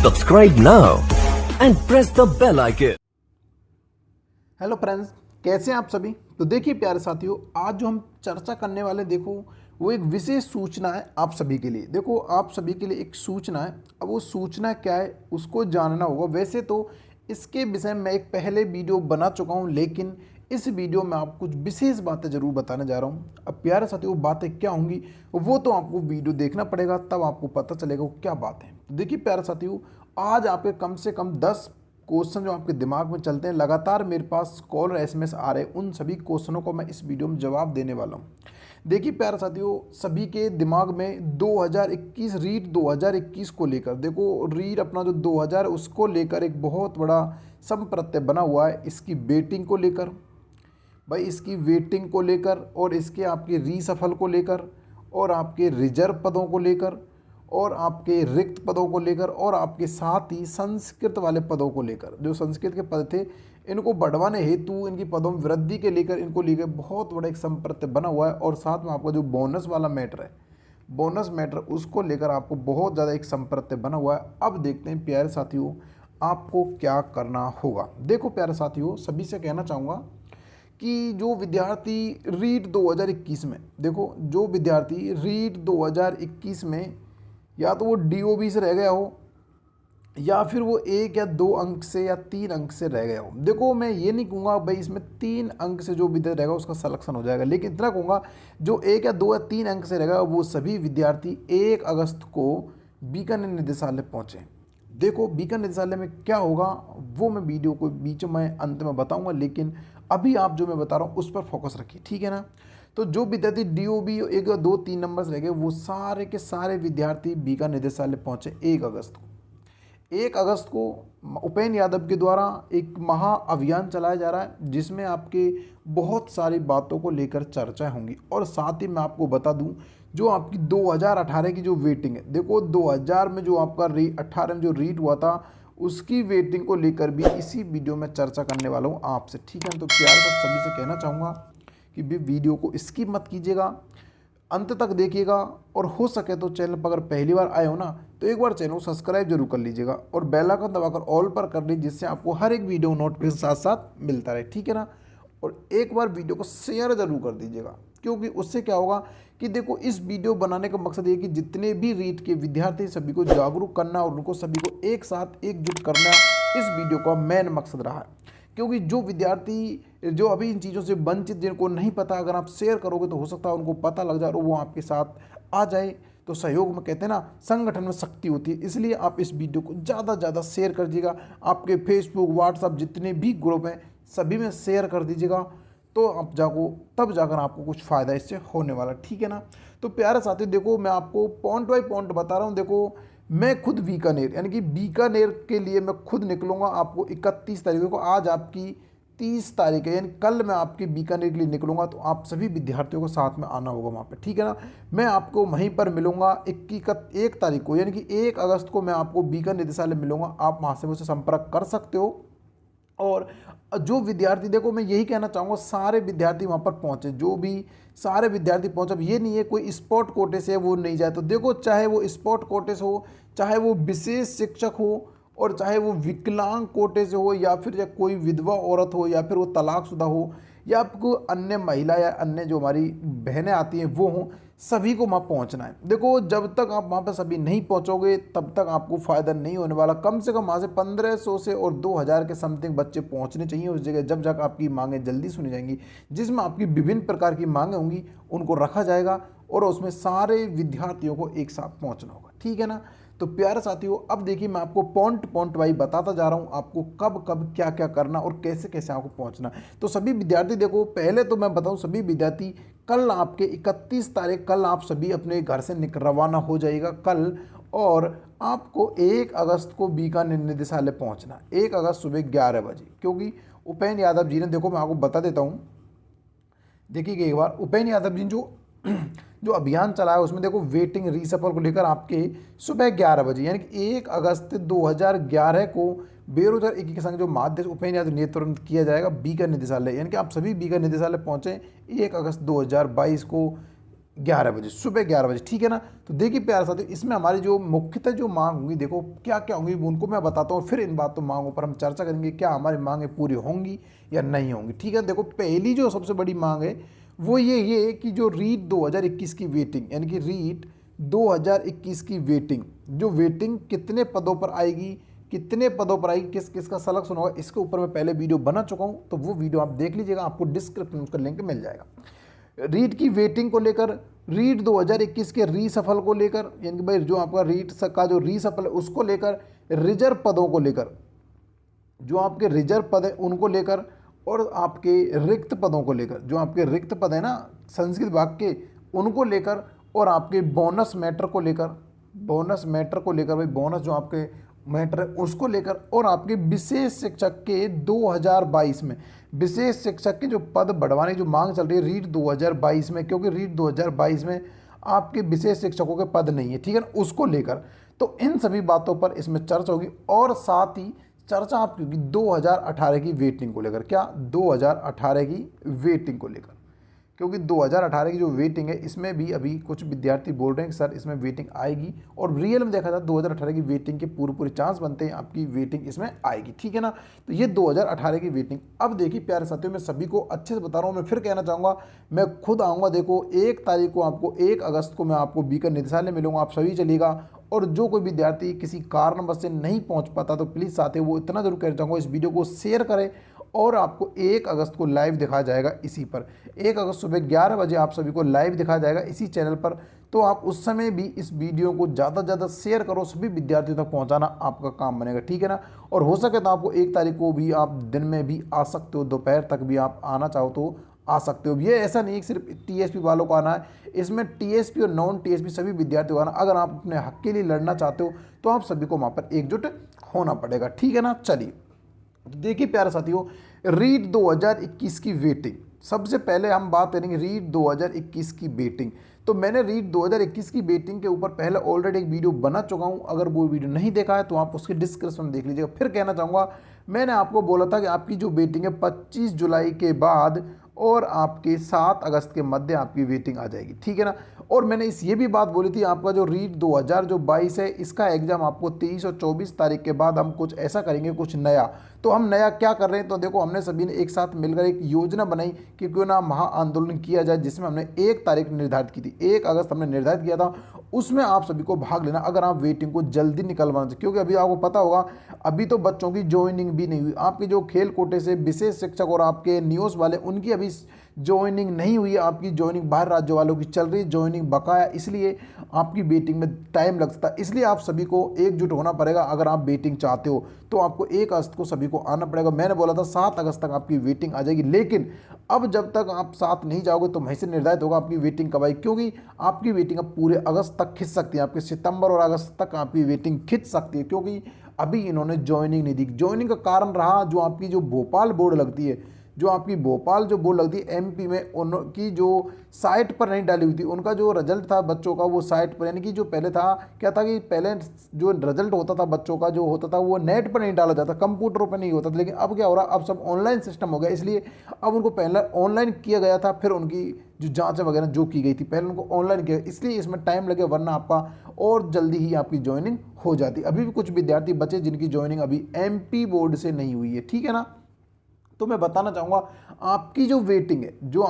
Subscribe now and press the bell icon. Hello friends, कैसे हैं आप सभी। तो देखिए प्यारे साथियों, आज जो हम चर्चा करने वाले देखो वो एक विशेष सूचना है आप सभी के लिए। देखो आप सभी के लिए एक सूचना है, अब वो सूचना क्या है उसको जानना होगा। वैसे तो इसके विषय में एक पहले वीडियो बना चुका हूँ, लेकिन इस वीडियो में आपको कुछ विशेष बातें जरूर बताने जा रहा हूँ। अब प्यारे साथियों वो बातें क्या होंगी वो तो आपको वीडियो देखना पड़ेगा, तब आपको पता चलेगा वो क्या बात है। तो देखिए प्यारे साथियों, आज आपके कम से कम 10 क्वेश्चन जो आपके दिमाग में चलते हैं, लगातार मेरे पास कॉल और एसएमएस आ रहे हैं, उन सभी क्वेश्चनों को मैं इस वीडियो में जवाब देने वाला हूं। देखिए प्यारे साथियों, सभी के दिमाग में 2021 रीट 2021 को लेकर, देखो रीट अपना जो 2000 उसको लेकर एक बहुत बड़ा संप्रत्यय बना हुआ है। इसकी वेटिंग को लेकर भाई, इसकी वेटिंग को लेकर और इसके आपके रीसफल को लेकर और आपके रिजर्व पदों को लेकर और आपके रिक्त पदों को लेकर और आपके साथ ही संस्कृत वाले पदों को लेकर, जो संस्कृत के पद थे इनको बढ़वाने हेतु इनकी पदों में वृद्धि के लेकर इनको लेकर बहुत बड़ा एक संप्रत्यय बना हुआ है। और साथ में आपका जो बोनस वाला मैटर है, बोनस मैटर उसको लेकर आपको बहुत ज़्यादा एक संप्रत्यय बना हुआ है। अब देखते हैं प्यारे साथियों आपको क्या करना होगा। देखो प्यारे साथियों, सभी से कहना चाहूँगा कि जो विद्यार्थी रीट 2021 में, देखो जो विद्यार्थी रीट 2021 में या तो वो डीओबी से रह गया हो या फिर वो 1 या 2 अंक से या 3 अंक से रह गया हो। देखो मैं ये नहीं कहूँगा भाई इसमें 3 अंक से जो विद्यार्थी रहेगा उसका सिलेक्शन हो जाएगा, लेकिन इतना कहूँगा जो 1 या 2 या 3 अंक से रहेगा वो सभी विद्यार्थी 1 अगस्त को बीकानेर निदेशालय पहुँचे। देखो बीकानेर निदेशालय में क्या होगा वो मैं वीडियो को बीच में अंत में बताऊँगा, लेकिन अभी आप जो मैं बता रहा हूँ उस पर फोकस रखिए, ठीक है ना। तो जो विद्यार्थी डीओबी 1 या 2 3 नंबर रह गए वो सारे के सारे विद्यार्थी बीकानेर निदेशालय पहुंचे 1 अगस्त को। 1 अगस्त को उपेंद्र यादव के द्वारा एक महा अभियान चलाया जा रहा है, जिसमें आपके बहुत सारी बातों को लेकर चर्चा होंगी। और साथ ही मैं आपको बता दूं जो आपकी 2018 की जो वेटिंग है, देखो 2000 में जो आपका 18 में जो रीट हुआ था उसकी वेटिंग को लेकर भी इसी वीडियो में चर्चा करने वाला हूँ आपसे, ठीक है। तो प्यार से सभी से कहना चाहूँगा कि भी वीडियो को स्किप मत कीजिएगा, अंत तक देखिएगा। और हो सके तो चैनल पर अगर पहली बार आए हो ना तो एक बार चैनल को सब्सक्राइब जरूर कर लीजिएगा और बेल आइकन दबाकर ऑल पर कर लीजिए, जिससे आपको हर एक वीडियो नोटिफिकेशन साथ साथ मिलता रहे, ठीक है ना। और एक बार वीडियो को शेयर जरूर कर दीजिएगा, क्योंकि उससे क्या होगा कि देखो इस वीडियो बनाने का मकसद ये कि जितने भी रीट के विद्यार्थी सभी को जागरूक करना और उनको सभी को एक साथ एकजुट करना इस वीडियो का मेन मकसद रहा है। क्योंकि जो विद्यार्थी जो अभी इन चीज़ों से वंचित, जिनको नहीं पता, अगर आप शेयर करोगे तो हो सकता है उनको पता लग जाए और वो आपके साथ आ जाए। तो सहयोग में कहते हैं ना, संगठन में शक्ति होती है, इसलिए आप इस वीडियो को ज़्यादा से ज़्यादा शेयर कर दीजिएगा। आपके फेसबुक व्हाट्सअप जितने भी ग्रुप हैं सभी में शेयर कर दीजिएगा, तो आप तब जाकर आपको कुछ फ़ायदा इससे होने वाला, ठीक है ना। तो प्यारे साथी देखो मैं आपको पॉइंट बाई पॉइंट बता रहा हूँ। देखो मैं खुद बीकानेर यानी कि बीकानेर के लिए मैं खुद निकलूँगा आपको 31 तारीख को। आज आपकी 30 तारीख है, यानी कल मैं आपके बीकानेर के लिए निकलूँगा, तो आप सभी विद्यार्थियों को साथ में आना होगा वहाँ पे, ठीक है ना। मैं आपको वहीं पर मिलूँगा 1 तारीख को, यानी कि 1 अगस्त को मैं आपको बीकानेर निदेशालय मिलूँगा। आप वहाँ से मुझसे संपर्क कर सकते हो। और जो विद्यार्थी, देखो मैं यही कहना चाहूँगा सारे विद्यार्थी वहाँ पर पहुँचे, जो भी सारे विद्यार्थी पहुँचे। अब ये नहीं है कोई स्पोर्ट कोटे से वो नहीं जाए, तो देखो चाहे वो स्पोर्ट कोटे से हो, चाहे वो विशेष शिक्षक हो, और चाहे वो विकलांग कोटे से हो, या फिर या कोई विधवा औरत हो, या फिर वो तलाकशुदा हो, या आपको अन्य महिला या अन्य जो हमारी बहनें आती हैं वो हों, सभी को वहाँ पहुँचना है। देखो जब तक आप वहाँ पर सभी नहीं पहुँचोगे तब तक आपको फ़ायदा नहीं होने वाला। कम से कम वहाँ से 1500 से और 2000 के समथिंग बच्चे पहुँचने चाहिए उस जगह, जब जाकर आपकी मांगें जल्दी सुनी जाएंगी, जिसमें आपकी विभिन्न प्रकार की मांगें होंगी उनको रखा जाएगा और उसमें सारे विद्यार्थियों को एक साथ पहुँचना होगा, ठीक है ना। तो प्यारे साथियों अब देखिए मैं आपको पॉइंट वाइज बताता जा रहा हूँ आपको कब कब क्या क्या करना और कैसे कैसे आपको पहुँचना। तो सभी विद्यार्थी देखो, पहले तो मैं बताऊँ सभी विद्यार्थी कल आपके 31 तारीख कल आप सभी अपने घर से रवाना हो जाइएगा कल, और आपको 1 अगस्त को बीकानेर निदेशालय पहुँचना 1 अगस्त सुबह 11 बजे। क्योंकि उपेंद्र यादव जी ने, देखो मैं आपको बता देता हूँ, देखिए एक बार उपेंद्र यादव जी जो अभियान चलाया उसमें देखो वेटिंग रीसफल को लेकर आपके सुबह 11 बजे यानी कि 1 अगस्त 2011 को बेरोजगार एकीकरण संघ जो माध्यम उपेंद्र यादव नेतृत्व किया जाएगा बीकानेर निदेशालय, यानी कि आप सभी बीकानेर निदेशालय पहुंचे 1 अगस्त 2022 को 11 बजे, सुबह 11 बजे, ठीक है ना। तो देखिए प्यारे साथियों, इसमें हमारी जो मुख्यतः जो मांग होंगी, देखो क्या क्या होंगी वो उनको मैं बताता हूँ, फिर इन बातों मांगों पर हम चर्चा करेंगे क्या हमारी मांगें पूरी होंगी या नहीं होंगी, ठीक है। देखो पहली जो सबसे बड़ी मांग है वो ये कि जो रीट 2021 की वेटिंग, यानी कि रीट 2021 की वेटिंग, जो वेटिंग कितने पदों पर आएगी, कितने पदों पर आएगी, किस किस का सिलेक्शन होगा, इसके ऊपर मैं पहले वीडियो बना चुका हूँ, तो वो वीडियो आप देख लीजिएगा, आपको डिस्क्रिप्शन में उसका लिंक मिल जाएगा। रीट की वेटिंग को लेकर, रीट 2021 के रीसफल को लेकर, यानी कि भाई जो आपका रीट का जो रीसफल है उसको लेकर, रिजर्व पदों को लेकर, जो आपके रिजर्व पद है उनको लेकर, और आपके रिक्त पदों को लेकर, जो आपके रिक्त पद है ना संस्कृत विभाग के, उनको लेकर, और आपके बोनस मैटर को लेकर, बोनस मैटर को लेकर, भाई बोनस जो आपके मैटर है उसको लेकर, और आपके विशेष शिक्षक के 2022 में, विशेष शिक्षक के जो पद बढ़वाने की जो मांग चल रही है रीट 2022 में, क्योंकि रीट 2022 में आपके विशेष शिक्षकों के पद नहीं है, ठीक है ना, उसको लेकर। तो इन सभी बातों पर इसमें चर्चा होगी, और साथ ही चर्चा आपकी होगी 2018 की वेटिंग को लेकर, क्या 2018 की वेटिंग को लेकर, क्योंकि 2018 की जो वेटिंग है इसमें भी अभी कुछ विद्यार्थी बोल रहे हैं कि सर इसमें वेटिंग आएगी, और रियल में देखा जाए 2018 की वेटिंग के पूरे चांस बनते हैं आपकी वेटिंग इसमें आएगी, ठीक है ना। तो ये 2018 की वेटिंग। अब देखिए प्यारे साथियों, मैं सभी को अच्छे से बता रहा हूँ, मैं फिर कहना चाहूँगा, मैं खुद आऊँगा, देखो 1 तारीख को आपको, 1 अगस्त को मैं आपको बीकर निदेशालय मिलूंगा, आप सभी चलिएगा। और जो कोई विद्यार्थी किसी कारणवश से नहीं पहुंच पाता तो प्लीज़ साथियों वो इतना जरूर कहना चाहूँगा, इस वीडियो को शेयर करें, और आपको 1 अगस्त को लाइव दिखाया जाएगा इसी पर, 1 अगस्त सुबह 11 बजे आप सभी को लाइव दिखाया जाएगा इसी चैनल पर। तो आप उस समय भी इस वीडियो को ज़्यादा से ज़्यादा शेयर करो, सभी विद्यार्थियों तक पहुंचाना आपका काम बनेगा, ठीक है ना। और हो सके तो आपको 1 तारीख को भी आप दिन में भी आ सकते हो, दोपहर तक भी आप आना चाहो तो आ सकते हो। ये ऐसा नहीं है कि सिर्फ टीएसपी वालों को आना है, इसमें टीएसपी और नॉन टीएसपी सभी विद्यार्थियों को आना। अगर आप अपने हक के लिए लड़ना चाहते हो तो आप सभी को वहाँ पर एकजुट होना पड़ेगा, ठीक है ना। चलिए देखिए प्यारे साथियों, रीट 2021 की वेटिंग, सबसे पहले हम बात करेंगे रीट 2021 की वेटिंग। तो मैंने रीट 2021 की वेटिंग के ऊपर पहले ऑलरेडी एक वीडियो बना चुका हूं, अगर वो वीडियो नहीं देखा है तो आप उसके डिस्क्रिप्शन में देख लीजिएगा। फिर कहना चाहूँगा, मैंने आपको बोला था कि आपकी जो वेटिंग है 25 जुलाई के बाद और आपके 7 अगस्त के मध्य आपकी वेटिंग आ जाएगी, ठीक है ना। और मैंने ये भी बात बोली थी, आपका जो रीट 2022 है इसका एग्जाम आपको 23 और 24 तारीख के बाद हम कुछ ऐसा करेंगे, कुछ नया। तो हम नया क्या कर रहे हैं, तो देखो हमने सभी ने एक साथ मिलकर एक योजना बनाई कि क्यों ना महा आंदोलन किया जाए, जिसमें हमने 1 तारीख निर्धारित की थी, 1 अगस्त हमने निर्धारित किया था। उसमें आप सभी को भाग लेना अगर आप वेटिंग को जल्दी निकलवाना चाहिए, क्योंकि अभी आपको पता होगा अभी तो बच्चों की ज्वाइनिंग भी नहीं हुई, आपके जो खेल कोटे से विशेष शिक्षक और आपके न्यूज़ वाले उनकी अभी ज्वाइनिंग नहीं हुई है, आपकी ज्वाइनिंग बाहर राज्यों वालों की चल रही है, ज्वाइनिंग बकाया, इसलिए आपकी वेटिंग में टाइम लग सकता है। इसलिए आप सभी को एकजुट होना पड़ेगा, अगर आप वेटिंग चाहते हो तो आपको 1 अगस्त को सभी को आना पड़ेगा। मैंने बोला था 7 अगस्त तक आपकी वेटिंग आ जाएगी, लेकिन अब जब तक आप साथ नहीं जाओगे तो वहीं से निर्धारित होगा आपकी वेटिंग कब आएगी, क्योंकि आपकी वेटिंग अब पूरे अगस्त तक खिंच सकती है, आपके सितंबर और अगस्त तक आपकी वेटिंग खिंच सकती है, क्योंकि अभी इन्होंने ज्वाइनिंग नहीं दी। ज्वाइनिंग का कारण रहा जो आपकी जो भोपाल बोर्ड लगती है, जो आपकी भोपाल जो बोर्ड लगती है एमपी में, उनकी जो साइट पर नहीं डाली हुई थी, उनका जो रिजल्ट था बच्चों का वो साइट पर, यानी कि जो पहले था क्या था कि पहले जो रिजल्ट होता था बच्चों का जो होता था वो नेट पर नहीं डाला जाता, कंप्यूटरों पर नहीं होता था। लेकिन अब क्या हो रहा, अब सब ऑनलाइन सिस्टम हो गया, इसलिए अब उनको पहले ऑनलाइन किया गया था, फिर उनकी जो जाँच वगैरह जो की गई थी पहले उनको ऑनलाइन किया, इसलिए इसमें टाइम लगे, वरना आपका और जल्दी ही आपकी ज्वाइनिंग हो जाती। अभी भी कुछ विद्यार्थी बचे जिनकी ज्वाइनिंग अभी एमपी बोर्ड से नहीं हुई है, ठीक है ना। तो मैं बताना चाहूँगा आपकी जो वेटिंग है, जो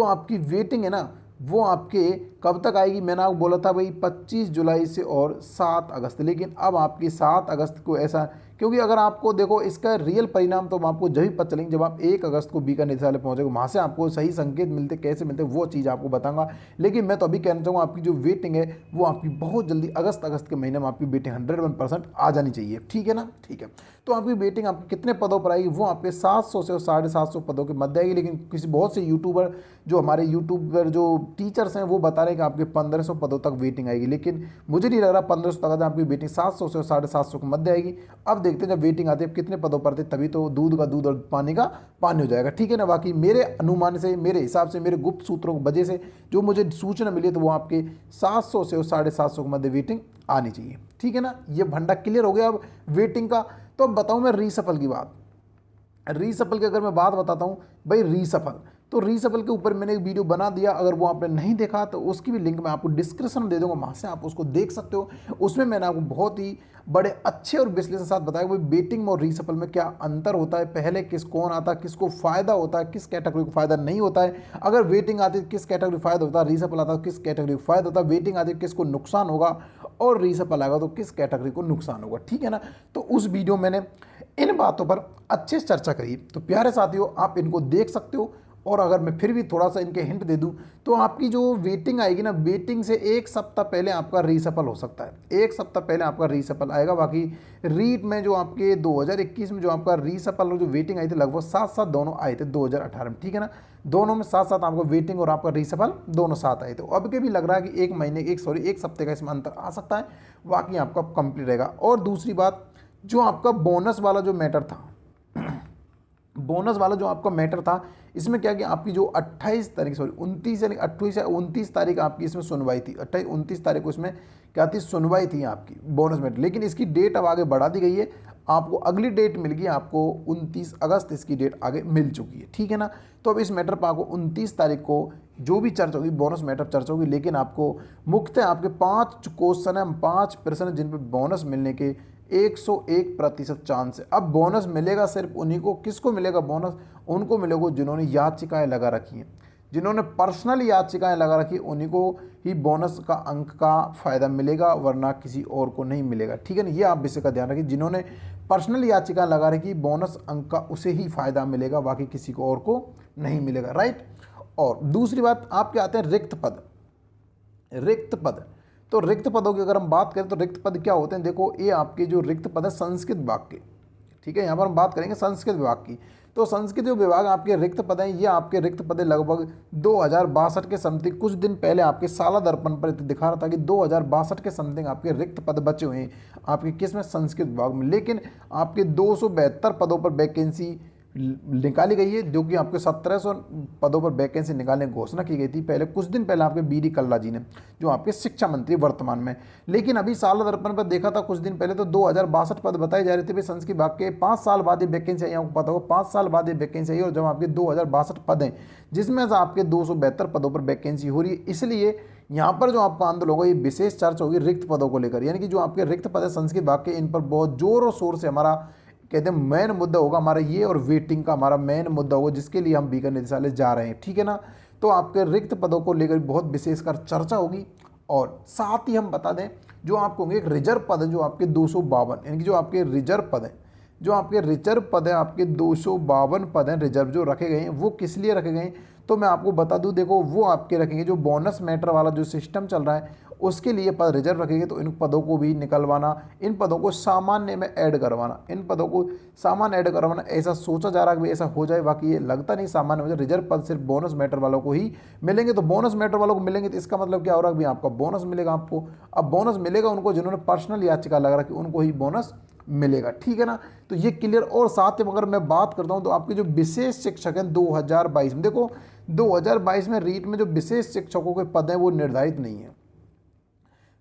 आपकी वेटिंग है ना, वो आपके कब तक आएगी। मैंने आपको बोला था भाई 25 जुलाई से और 7 अगस्त, लेकिन अब आपकी 7 अगस्त को ऐसा, क्योंकि अगर आपको देखो इसका रियल परिणाम तो आपको जब ही पता चलेंगे जब आप 1 अगस्त को बीकानेर निदेशालय पहुंचेगा, वहाँ से आपको सही संकेत मिलते, कैसे मिलते वो चीज़ आपको बताऊंगा। लेकिन मैं तो अभी कहना चाहूँगा आपकी जो वेटिंग है वो आपकी बहुत जल्दी अगस्त के महीने में आपकी वेटिंग 101% आ जानी चाहिए, ठीक है ना। ठीक है, तो आपकी वेटिंग आपके कितने पदों पर आएगी, वो आपके 700 से 750 पदों के मध्य आएगी। लेकिन किसी बहुत से यूट्यूबर, जो हमारे यूट्यूबर जो टीचर्स हैं वो बता रहे हैं कि आपके 1500 पदों तक वेटिंग आएगी, लेकिन मुझे नहीं लग रहा 1500 तक आपकी वेटिंग 700 से 750 के मध्य आएगी। अब देखते हैं जब वेटिंग आती है कितने पदों पर थे, तभी तो दूध का दूध और पानी का पानी हो जाएगा, ठीक है ना। बाकी मेरे अनुमान से, मेरे हिसाब से, मेरे गुप्त सूत्रों की वजह से जो मुझे सूचना मिली तो वो आपके 700 से 750 के मध्य वेटिंग आनी चाहिए, ठीक है ना। ये भंडा क्लियर हो गया अब वेटिंग का। तो अब बताऊँ मैं रीसफल की बात। रीसफल की अगर मैं बात बताता हूँ भाई, रीसफल तो रीसफल के ऊपर मैंने एक वीडियो बना दिया, अगर वो आपने नहीं देखा तो उसकी भी लिंक मैं आपको डिस्क्रिप्शन में दे दूंगा, वहाँ से आप उसको देख सकते हो। उसमें मैंने आपको बहुत ही बड़े अच्छे और विश्लेषण के साथ बताया कि बेटिंग में और रीसफल में क्या अंतर होता है, पहले कौन आता है, किसको फ़ायदा होता है, किस कैटेगरी को फ़ायदा नहीं होता है, अगर वेटिंग आती है किस कैटेगरी को फ़ायदा होता है, रीसफल आता है किस कैटेगरी को फ़ायदा होता है, वेटिंग आती है किसको नुकसान होगा, और रीसफल आएगा तो किस कैटेगरी को नुकसान होगा, ठीक है ना। तो उस वीडियो मैंने इन बातों पर अच्छे से चर्चा करी। तो प्यारे साथियों, आप इनको देख सकते हो। और अगर मैं फिर भी थोड़ा सा इनके हिंट दे दूं तो आपकी जो वेटिंग आएगी ना, वेटिंग से एक सप्ताह पहले आपका रीसफल हो सकता है, एक सप्ताह पहले आपका रीसफल आएगा। बाकी रीट में जो आपके 2021 में जो आपका रीसफल और जो वेटिंग आई थी लगभग साथ साथ दोनों आए थे 2018 में, ठीक है ना। दोनों में साथ साथ आपको वेटिंग और आपका रीसफल दोनों साथ आए थे। अब के भी लग रहा है कि एक सप्ते का इसमें अंतर आ सकता है, बाकी आपका कंप्लीट रहेगा। और दूसरी बात, जो आपका बोनस वाला जो मैटर था, बोनस वाला जो आपका मैटर था, इसमें क्या कि आपकी जो 28 तारीख 29 यानी 28 या 29 तारीख आपकी इसमें सुनवाई थी, 29 तारीख को इसमें क्या थी, सुनवाई थी आपकी बोनस मैटर। लेकिन इसकी डेट अब आगे बढ़ा दी गई है, आपको अगली डेट मिल गई, आपको 29 अगस्त इसकी डेट आगे मिल चुकी है, ठीक है ना। तो अब इस मैटर पर आपको 29 तारीख को जो भी चर्चा होगी, बोनस मैटर चर्चा होगी। लेकिन आपको मुख्य आपके 5 क्वेश्चन है, 5 प्रश्न जिन पर बोनस मिलने के 101% चांस है। अब बोनस मिलेगा सिर्फ उन्हीं को, किसको मिलेगा बोनस, उनको मिलेगा जिन्होंने याचिकाएं लगा रखी हैं, जिन्होंने पर्सनल याचिकाएं लगा रखी, उन्हीं को ही बोनस का अंक का फ़ायदा मिलेगा, वरना किसी और को नहीं मिलेगा, ठीक है ना। ये आप विषय का ध्यान रखिए, जिन्होंने पर्सनल याचिकाएं लगा रखी बोनस अंक का उसे ही फ़ायदा मिलेगा, बाकी किसी को और को नहीं मिलेगा, राइट। और दूसरी बात, आपके आते हैं रिक्त पद। रिक्त पद, तो रिक्त पदों की अगर हम बात करें तो रिक्त पद क्या होते हैं, देखो ये आपके जो रिक्त पद है संस्कृत विभाग के, ठीक है। यहाँ पर हम बात करेंगे संस्कृत विभाग की। तो संस्कृत जो विभाग आपके रिक्त पद हैं, ये आपके रिक्त पद लगभग 2062 के समथिंग, कुछ दिन पहले आपके साला दर्पण पर दिखा रहा था कि 2062 के समथिंग आपके रिक्त पद बचे हुए हैं आपके किस में, संस्कृत विभाग में। लेकिन आपके 272 पदों पर वैकेंसी निकाली गई है, जो कि आपके 1700 पदों पर वैकेंसी निकालने की घोषणा की गई थी पहले, कुछ दिन पहले आपके बी डी कल्ला जी ने, जो आपके शिक्षा मंत्री वर्तमान में। लेकिन अभी साल दर्पण पर देखा था कुछ दिन पहले तो 2062 पद बताए जा रहे थे भाई संस्कृत विभाग के। 5 साल बाद ये वैकेंसी आई, आपको पता होगा 5 साल बाद ये वैकेंसी आई, और जब आपके 2062 पद हैं जिसमें से आपके 272 पदों पर वैकेंसी हो रही है, इसलिए यहाँ पर जो आपका आंदोलन होगा ये विशेष चर्चा होगी रिक्त पदों को लेकर। यानी कि जो आपके रिक्त पद है संस्कृत विभाग के, इन पर बहुत जोर और शोर से हमारा कहते हैं मेन मुद्दा होगा हमारा ये, और वेटिंग का हमारा मेन मुद्दा होगा, जिसके लिए हम बीकानेर निदेशालय जा रहे हैं, ठीक है ना। तो आपके रिक्त पदों को लेकर बहुत विशेषकर चर्चा होगी। और साथ ही हम बता दें, जो आपको होंगे एक रिजर्व पद है जो आपके 252, यानी कि जो आपके रिजर्व पद है, जो आपके रिजर्व पद है आपके 252 पद हैं रिजर्व जो रखे गए हैं, वो किस लिए रखे गए हैं तो मैं आपको बता दूं। देखो वो आपके रखेंगे जो बोनस मैटर वाला जो सिस्टम चल रहा है उसके लिए पद रिजर्व रखेंगे, तो इन पदों को भी निकलवाना, इन पदों को सामान्य में ऐड करवाना, इन पदों को सामान्य ऐड करवाना, ऐसा सोचा जा रहा है कि ऐसा हो जाए, बाकी ये लगता नहीं सामान्य हो जाए। रिजर्व पद सिर्फ बोनस मैटर वालों को ही मिलेंगे, तो बोनस मैटर वालों को मिलेंगे तो इसका मतलब क्या हो रहा है कि आपका बोनस मिलेगा आपको। अब बोनस मिलेगा उनको जिन्होंने पर्सनल याचिका लगा रखी, उनको ही बोनस मिलेगा, ठीक है ना। तो ये क्लियर। और साथ में अगर मैं बात करता हूं तो आपके जो विशेष शिक्षक हैं 2022 में, देखो 2022 में रीट में जो विशेष शिक्षकों के पद हैं वो निर्धारित नहीं है,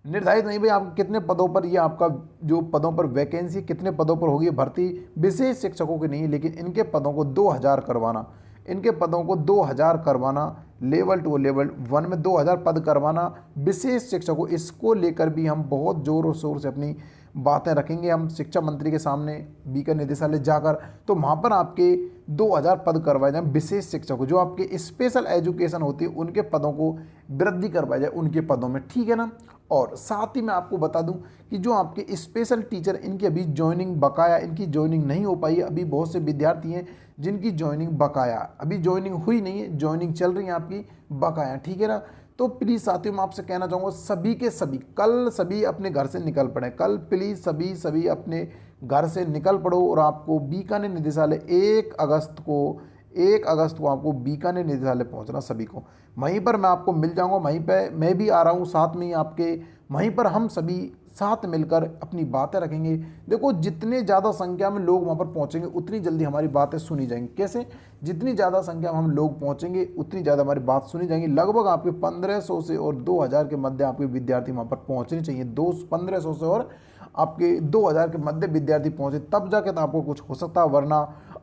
निर्धारित नहीं भाई आप कितने पदों पर, ये आपका जो पदों पर वैकेंसी कितने पदों पर होगी भर्ती विशेष शिक्षकों की नहीं है। लेकिन इनके पदों को 2000 करवाना, इनके पदों को 2000 करवाना, लेवल 2 लेवल 1 में 2000 पद करवाना विशेष शिक्षकों, इसको लेकर भी हम बहुत जोर और शोर से अपनी बातें रखेंगे हम शिक्षा मंत्री के सामने बीकानेर निदेशालय जाकर। तो वहाँ पर आपके 2000 पद करवाए जाए विशेष शिक्षकों, जो आपके स्पेशल एजुकेशन होती है उनके पदों को वृद्धि करवाई जाए उनके पदों में, ठीक है ना। और साथ ही मैं आपको बता दूं कि जो आपके स्पेशल टीचर इनकी अभी ज्वाइनिंग बकाया, इनकी ज्वाइनिंग नहीं हो पाई है। अभी बहुत से विद्यार्थी हैं जिनकी ज्वाइनिंग बकाया, अभी ज्वाइनिंग हुई नहीं है, ज्वाइनिंग चल रही है आपकी बकाया, ठीक है ना। तो प्लीज़ साथियों मैं आपसे कहना चाहूँगा सभी के सभी कल सभी अपने घर से निकल पड़े, कल प्लीज़ सभी अपने घर से निकल पड़ो। और आपको बीकानेर निदेशालय 1 अगस्त को आपको बीकानेर निदेशालय पहुंचना सभी को। वहीं पर मैं आपको मिल जाऊंगा, वहीं पे मैं भी आ रहा हूं साथ में ही आपके, वहीं पर हम सभी साथ मिलकर अपनी बातें रखेंगे। देखो जितने ज़्यादा संख्या में लोग वहाँ पर पहुँचेंगे उतनी जल्दी हमारी बातें सुनी जाएंगी। कैसे? जितनी ज़्यादा संख्या में हम लोग पहुँचेंगे उतनी ज़्यादा हमारी बात सुनी जाएंगी। लगभग आपके 1500 से और 2000 के मध्य आपके विद्यार्थी वहाँ पर पहुँचने चाहिए। 1500 से और आपके 2000 के मध्य विद्यार्थी पहुँचे तब जाके तो आपको कुछ हो सकता है, वरना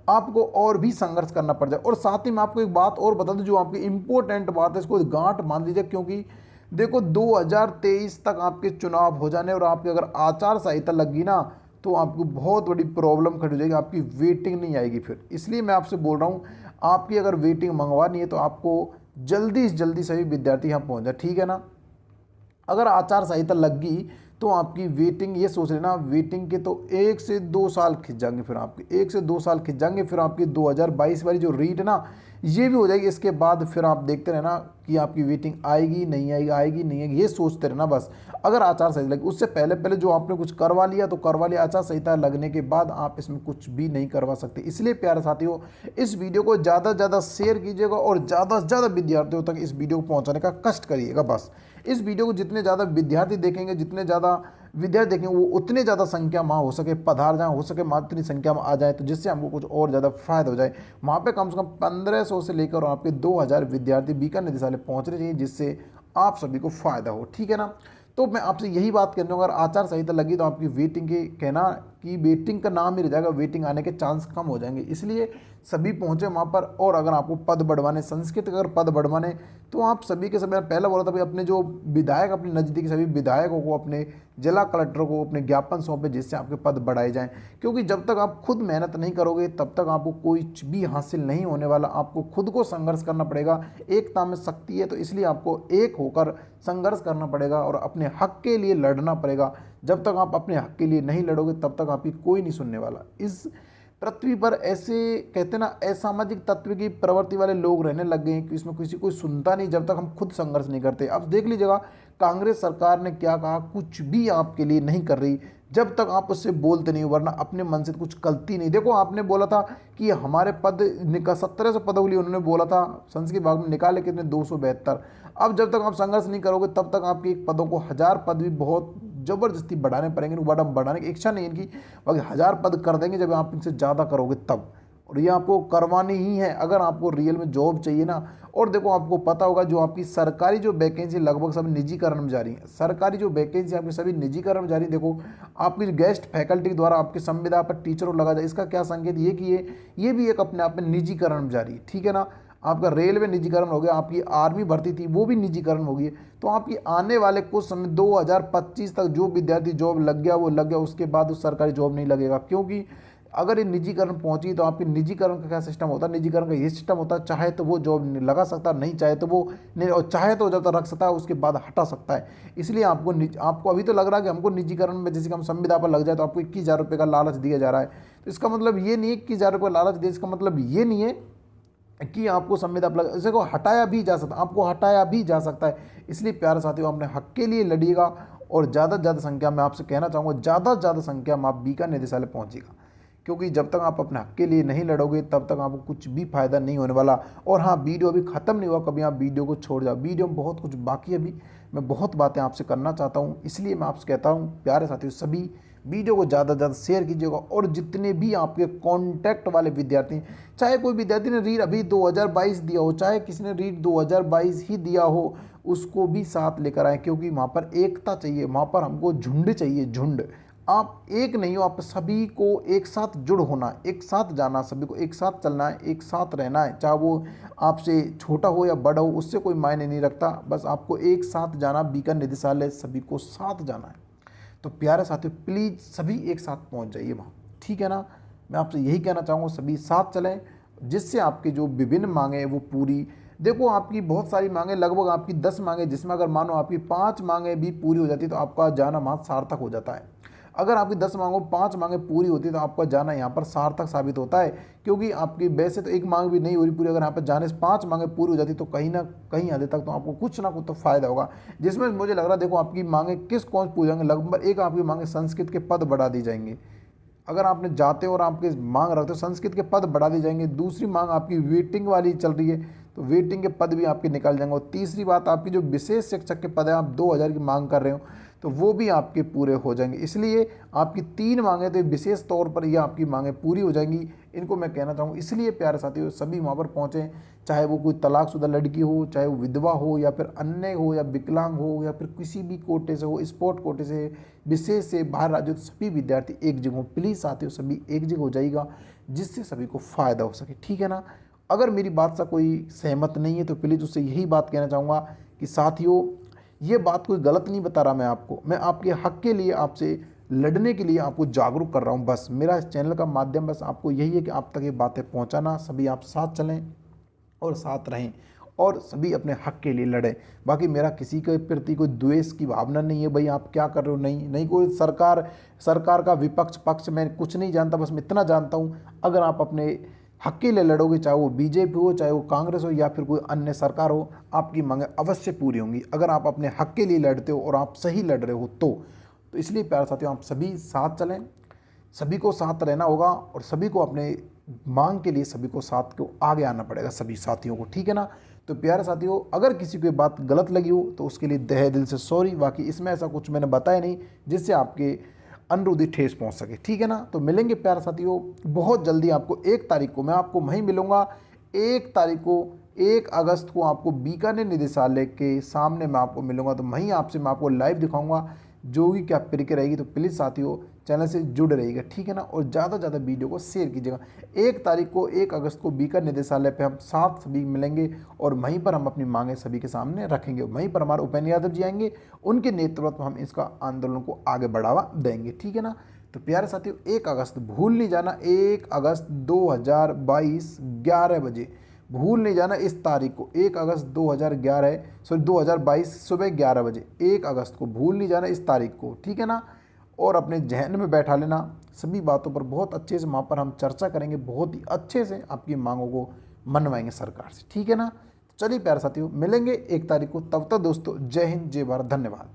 आपको और भी संघर्ष करना पड़ जाए। और साथ ही मैं आपको एक बात और बता दूं, जो आपकी इंपॉर्टेंट बात है, इसको गांठ बांध लीजिए, क्योंकि देखो 2023 तक आपके चुनाव हो जाने और आपकी अगर आचार संहिता लगी ना, तो आपको बहुत बड़ी प्रॉब्लम खड़ी हो जाएगी, आपकी वेटिंग नहीं आएगी फिर। इसलिए मैं आपसे बोल रहा हूँ, आपकी अगर वेटिंग मंगवानी है तो आपको जल्दी से जल्दी सभी विद्यार्थी यहाँ पहुँच जाए, ठीक है ना। अगर आचार संहिता लग गई तो आपकी वेटिंग, ये सोच लेना, वेटिंग के तो 1 से 2 साल खिंच जाएंगे, फिर आपके 1 से 2 साल खिंच जाएंगे। फिर आपकी 2022 वाली जो रीट है ना, ये भी हो जाएगी। इसके बाद फिर आप देखते रहना कि आपकी वेटिंग आएगी नहीं आएगी, आएगी नहीं आएगी, ये सोचते रहना बस। अगर आचार संहिता लगी, उससे पहले पहले जो आपने कुछ करवा लिया तो करवा लिया, आचार संहिता लगने के बाद आप इसमें कुछ भी नहीं करवा सकते। इसलिए प्यारे साथियों, इस वीडियो को ज़्यादा से ज़्यादा शेयर कीजिएगा और ज़्यादा से ज़्यादा विद्यार्थियों तक इस वीडियो को पहुँचाने का कष्ट करिएगा बस। इस वीडियो को जितने ज़्यादा विद्यार्थी देखेंगे, जितने ज़्यादा विद्यार्थी देखेंगे, वो उतने ज़्यादा संख्या में हो सके पधार जाए, हो सके मात्र इतनी संख्या में आ जाए, तो जिससे हमको कुछ और ज़्यादा फायदा हो जाए। वहाँ पे कम से कम 1500 से लेकर और आपके 2000 विद्यार्थी बीकानेर निदेशालय पहुँचने चाहिए, जिससे आप सभी को फायदा हो, ठीक है ना। तो मैं आपसे यही बात कहना चाहूँगा, अगर आचार संहिता लगी तो आपकी वेटिंग के कहना कि वेटिंग का नाम ही रह जाएगा, वेटिंग आने के चांस कम हो जाएंगे। इसलिए सभी पहुँचे वहाँ पर। और अगर आपको पद बढ़वाने, संस्कृत अगर पद बढ़वाने, तो आप सभी के सभी, पहला बोला था भाई, अपने जो विधायक, अपने नज़दीकी सभी विधायकों को, अपने जिला कलेक्टर को अपने ज्ञापन सौंपे, जिससे आपके पद बढ़ाए जाएं। क्योंकि जब तक आप खुद मेहनत नहीं करोगे तब तक आपको कुछ भी हासिल नहीं होने वाला। आपको खुद को संघर्ष करना पड़ेगा। एकता में शक्ति है, तो इसलिए आपको एक होकर संघर्ष करना पड़ेगा और अपने हक के लिए लड़ना पड़ेगा। जब तक आप अपने हक के लिए नहीं लड़ोगे तब तक आपकी कोई नहीं सुनने वाला। इस पृथ्वी पर ऐसे कहते ना, असामाजिक तत्व की प्रवृत्ति वाले लोग रहने लग गए हैं कि इसमें किसी कोई सुनता नहीं जब तक हम खुद संघर्ष नहीं करते। अब देख लीजिएगा, कांग्रेस सरकार ने क्या कहा, कुछ भी आपके लिए नहीं कर रही जब तक आप उससे बोलते नहीं हो, वरना अपने मन से कुछ गलती नहीं। देखो, आपने बोला था कि हमारे पद 1700 पदों के लिए उन्होंने बोला था, संसदीय विभाग में निकाले कितने, 272। अब जब तक आप संघर्ष नहीं करोगे तब तक आपके एक पदों को 1000 पद भी बहुत ज़बरदस्ती बढ़ाने पड़ेंगे। बढ़ाने की इच्छा नहीं इनकी, बाकी 1000 पद कर देंगे जब आप इनसे ज़्यादा करोगे तब। और ये आपको करवानी ही है अगर आपको रियल में जॉब चाहिए ना। और देखो, आपको पता होगा, जो आपकी सरकारी जो वैकेंसी लगभग सब निजीकरण में जा रही है, सरकारी जो वैकेंसी आपकी सभी निजीकरण में जा रही है। देखो, आपकी गेस्ट फैकल्टी के द्वारा आपके संविदा पर टीचरों लगा जाए, इसका क्या संकेत, ये कि ये भी एक अपने आप में निजीकरण में जा रही है, ठीक है ना। आपका रेलवे निजीकरण हो गया, आपकी आर्मी भर्ती थी वो भी निजीकरण हो गई। तो आपकी आने वाले कुछ समय 2025 तक जो विद्यार्थी जॉब लग गया वो लग गया, उसके बाद उस सरकारी जॉब नहीं लगेगा। क्योंकि अगर ये निजीकरण पहुंची तो आपके निजीकरण का क्या सिस्टम होता है, निजीकरण का ये सिस्टम होता है, चाहे तो वो जॉब लगा सकता है, नहीं चाहे तो वो नहीं, और चाहे तो जब तक रख सकता है उसके बाद हटा सकता है। इसलिए आपको अभी तो लग रहा है कि हमको निजीकरण में जैसे कि हम संविदा पर लग जाए तो आपको 21,000 रुपये का लालच दिया जा रहा है। तो इसका मतलब ये नहीं है 21,000 रुपये लालच दिए, इसका मतलब ये नहीं है कि आपको संविदा पर इसे को हटाया भी जा सकता, आपको हटाया भी जा सकता है। इसलिए प्यारे साथियों, अपने हक के लिए लड़िएगा और ज़्यादा से ज़्यादा संख्या में, आपसे कहना चाहूँगा, ज़्यादा से ज़्यादा संख्या में आप बीकानेर निदेशालय पहुँचिएगा। क्योंकि जब तक आप अपने हक के लिए नहीं लड़ोगे तब तक आपको कुछ भी फायदा नहीं होने वाला। और हाँ, वीडियो अभी ख़त्म नहीं हुआ, कभी आप वीडियो को छोड़ जाओ, वीडियो में बहुत कुछ बाकी है। अभी मैं बहुत बातें आपसे करना चाहता हूँ, इसलिए मैं आपसे कहता हूँ प्यारे साथियों, सभी वीडियो को ज़्यादा से ज़्यादा शेयर कीजिएगा। और जितने भी आपके कॉन्टैक्ट वाले विद्यार्थी, चाहे कोई विद्यार्थी ने रीट अभी 2022 दिया हो, चाहे किसी ने रीट 2022 ही दिया हो, उसको भी साथ लेकर आए। क्योंकि वहाँ पर एकता चाहिए, वहाँ पर हमको झुंड चाहिए, झुंड। आप एक नहीं हो, आप सभी को एक साथ जुड़ होना है, एक साथ जाना, सभी को एक साथ चलना है, एक साथ रहना है। चाहे वो आपसे छोटा हो या बड़ा हो, उससे कोई मायने नहीं रखता, बस आपको एक साथ जाना, बीकानेर निदेशालय सभी को साथ जाना है। तो प्यारे साथियों, प्लीज़ सभी एक साथ पहुंच जाइए वहाँ, ठीक है ना। मैं आपसे यही कहना चाहूँगा, सभी साथ चलें, जिससे आपकी जो विभिन्न मांगें हैं वो पूरी। देखो, आपकी बहुत सारी मांगें, लगभग आपकी 10 मांगें, जिसमें अगर मानो आपकी 5 मांगें भी पूरी हो जाती तो आपका जाना वहाँ सार्थक हो जाता है। अगर आपकी 10 मांगों 5 मांगें पूरी होती तो आपका जाना यहाँ पर सार्थक साबित होता है। क्योंकि आपकी वैसे तो एक मांग भी नहीं हो रही पूरी, अगर यहाँ पर जाने से 5 मांगें पूरी हो जाती तो कहीं ना कहीं हद तक तो आपको कुछ ना कुछ तो फायदा होगा। जिसमें मुझे लग रहा है, देखो, आपकी मांगें कौन पूरी जाएंगे, लगभग एक आपकी मांगें संस्कृत के पद बढ़ा दी जाएंगे। अगर आपने जाते और आपके मांग रखते हो, संस्कृत के पद बढ़ा दी जाएंगे। दूसरी मांग आपकी वेटिंग वाली चल रही है, तो वेटिंग के पद भी आपके निकाल जाएंगे। और तीसरी बात, आपकी जो विशेष शिक्षक के पद है, आप 2000 की मांग कर रहे हो, तो वो भी आपके पूरे हो जाएंगे। इसलिए आपकी 3 मांगें तो विशेष तौर पर ये आपकी मांगें पूरी हो जाएंगी। इनको मैं कहना चाहूँ। इसलिए प्यारे साथियों सभी वहाँ पर पहुँचे, चाहे वो कोई तलाकशुदा लड़की हो, चाहे वो विधवा हो, या फिर अन्य हो, या विकलांग हो, या फिर किसी भी कोटे से हो, स्पोर्ट कोटे से, विशेष से, बाहर राज्यों, तो सभी विद्यार्थी एक जगह हो। प्लीज़ साथियों सभी एक जगह हो जाइएगा, जिससे सभी को फ़ायदा हो सके, ठीक है ना। अगर मेरी बात से कोई सहमत नहीं है तो प्लीज़ उससे यही बात कहना चाहूँगा कि साथियों ये बात कोई गलत नहीं बता रहा, मैं आपके हक के लिए, आपसे लड़ने के लिए आपको जागरूक कर रहा हूँ। बस मेरा इस चैनल का माध्यम बस आपको यही है कि आप तक ये बातें पहुँचाना। सभी आप साथ चलें और साथ रहें और सभी अपने हक के लिए लड़ें। बाकी मेरा किसी के प्रति कोई द्वेष की भावना नहीं है, भाई आप क्या कर रहे हो, नहीं कोई सरकार का विपक्ष पक्ष मैं कुछ नहीं जानता। बस मैं इतना जानता हूँ, अगर आप अपने हक के लिए लड़ोगे, चाहे वो बीजेपी हो, चाहे वो कांग्रेस हो, या फिर कोई अन्य सरकार हो, आपकी मांगें अवश्य पूरी होंगी अगर आप अपने हक के लिए लड़ते हो और आप सही लड़ रहे हो तो इसलिए प्यारे साथियों आप सभी साथ चलें, सभी को साथ रहना होगा और सभी को अपने मांग के लिए सभी को साथ को आगे आना पड़ेगा, सभी साथियों को, ठीक है ना। तो प्यारे साथियों अगर किसी को बात गलत लगी हो तो उसके लिए तहे दिल से सॉरी। बाकी इसमें ऐसा कुछ मैंने बताया नहीं जिससे आपके अनुरोधी ठेस पहुंच सके, ठीक है ना। तो मिलेंगे प्यारे साथियों बहुत जल्दी, आपको 1 तारीख को मैं आपको वहीं मिलूंगा। 1 तारीख को 1 अगस्त को आपको बीकानेर निदेशालय के सामने मैं आपको मिलूंगा, तो वहीं आपसे मैं आपको लाइव दिखाऊंगा जो भी क्या प्रक्रिया रहेगी। तो प्लीज़ साथियों चैनल से जुड़े रहिएगा, ठीक है ना, और ज़्यादा से ज़्यादा वीडियो को शेयर कीजिएगा। 1 तारीख को 1 अगस्त को बीकानेर निदेशालय पे हम साथ सभी मिलेंगे और वहीं पर हम अपनी मांगें सभी के सामने रखेंगे। वहीं पर हमारे उपेंद्र यादव जी आएंगे, उनके नेतृत्व में हम इसका आंदोलन को आगे बढ़ावा देंगे, ठीक है ना। तो प्यारे साथियों 1 अगस्त भूल नहीं जाना, 1 अगस्त 2022 11 बजे भूल नहीं जाना इस तारीख को। 1 अगस्त 2022 सुबह 11 बजे 1 अगस्त को भूल नहीं जाना इस तारीख को, ठीक है ना। और अपने जहन में बैठा लेना, सभी बातों पर बहुत अच्छे से वहाँ पर हम चर्चा करेंगे, बहुत ही अच्छे से आपकी मांगों को मनवाएंगे सरकार से, ठीक है ना। चलिए प्यारे साथियों मिलेंगे 1 तारीख को, तब तक दोस्तों जय हिंद जय भारत, धन्यवाद।